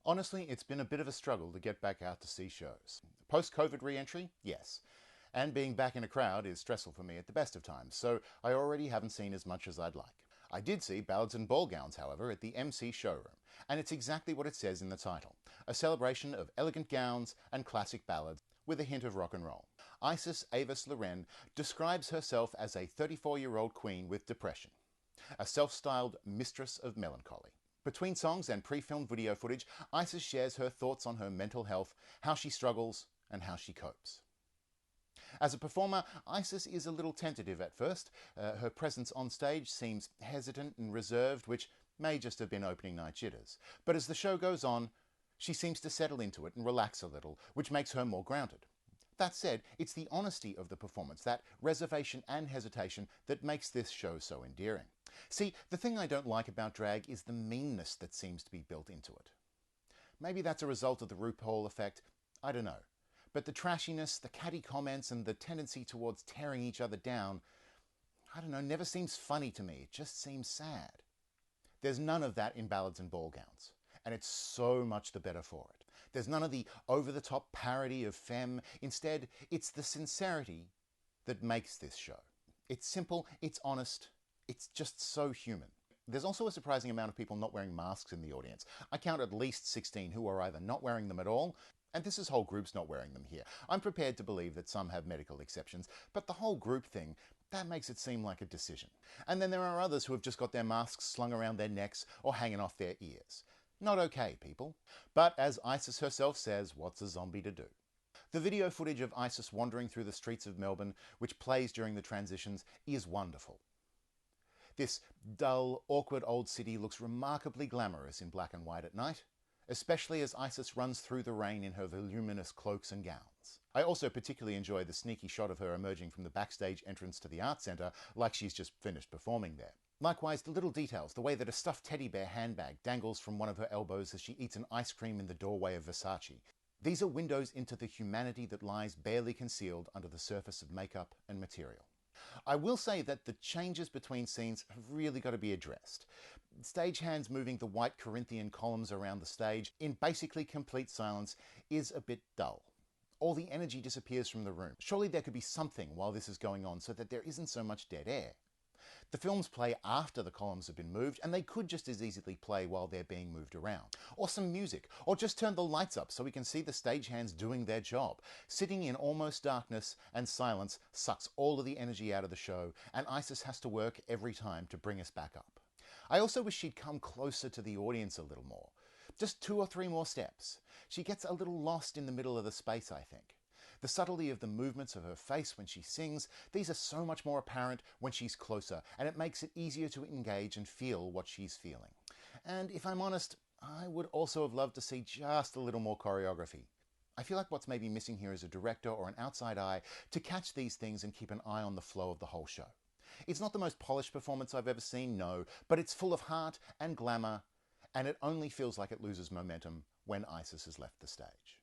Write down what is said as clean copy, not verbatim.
Honestly, it's been a bit of a struggle to get back out to see shows. Post-COVID re-entry? Yes. And being back in a crowd is stressful for me at the best of times, so I already haven't seen as much as I'd like. I did see Ballads and Ballgowns, however, at the MC showroom, and it's exactly what it says in the title. A celebration of elegant gowns and classic ballads with a hint of rock and roll. Isis Avis Loren describes herself as a 34-year-old queen with depression, a self-styled mistress of melancholy. Between songs and pre-filmed video footage, Isis shares her thoughts on her mental health, how she struggles, and how she copes. As a performer, Isis is a little tentative at first. Her presence on stage seems hesitant and reserved, which may just have been opening night jitters. But as the show goes on, she seems to settle into it and relax a little, which makes her more grounded. That said, it's the honesty of the performance, that reservation and hesitation, that makes this show so endearing. See, the thing I don't like about drag is the meanness that seems to be built into it. Maybe that's a result of the RuPaul effect, I don't know. But the trashiness, the catty comments, and the tendency towards tearing each other down, I don't know, never seems funny to me. It just seems sad. There's none of that in Ballads and Ballgowns, and it's so much the better for it. There's none of the over-the-top parody of femme. Instead, it's the sincerity that makes this show. It's simple, it's honest, it's just so human. There's also a surprising amount of people not wearing masks in the audience. I count at least 16 who are either not wearing them at all, and this is whole groups not wearing them here. I'm prepared to believe that some have medical exceptions, but the whole group thing, that makes it seem like a decision. And then there are others who have just got their masks slung around their necks or hanging off their ears. Not okay, people. But as Isis herself says, what's a zombie to do? The video footage of Isis wandering through the streets of Melbourne, which plays during the transitions, is wonderful. This dull, awkward old city looks remarkably glamorous in black and white at night, especially as Isis runs through the rain in her voluminous cloaks and gowns. I also particularly enjoy the sneaky shot of her emerging from the backstage entrance to the art centre, like she's just finished performing there. Likewise, the little details, the way that a stuffed teddy bear handbag dangles from one of her elbows as she eats an ice cream in the doorway of Versace. These are windows into the humanity that lies barely concealed under the surface of makeup and material. I will say that the changes between scenes have really got to be addressed. Stagehands moving the white Corinthian columns around the stage in basically complete silence is a bit dull. All the energy disappears from the room. Surely there could be something while this is going on so that there isn't so much dead air. The films play after the columns have been moved, and they could just as easily play while they're being moved around. Or some music, or just turn the lights up so we can see the stagehands doing their job. Sitting in almost darkness and silence sucks all of the energy out of the show, and Isis has to work every time to bring us back up. I also wish she'd come closer to the audience a little more. Just 2 or 3 more steps. She gets a little lost in the middle of the space, I think. The subtlety of the movements of her face when she sings, these are so much more apparent when she's closer, and it makes it easier to engage and feel what she's feeling. And if I'm honest, I would also have loved to see just a little more choreography. I feel like what's maybe missing here is a director or an outside eye to catch these things and keep an eye on the flow of the whole show. It's not the most polished performance I've ever seen, no, but it's full of heart and glamour, and it only feels like it loses momentum when Isis has left the stage.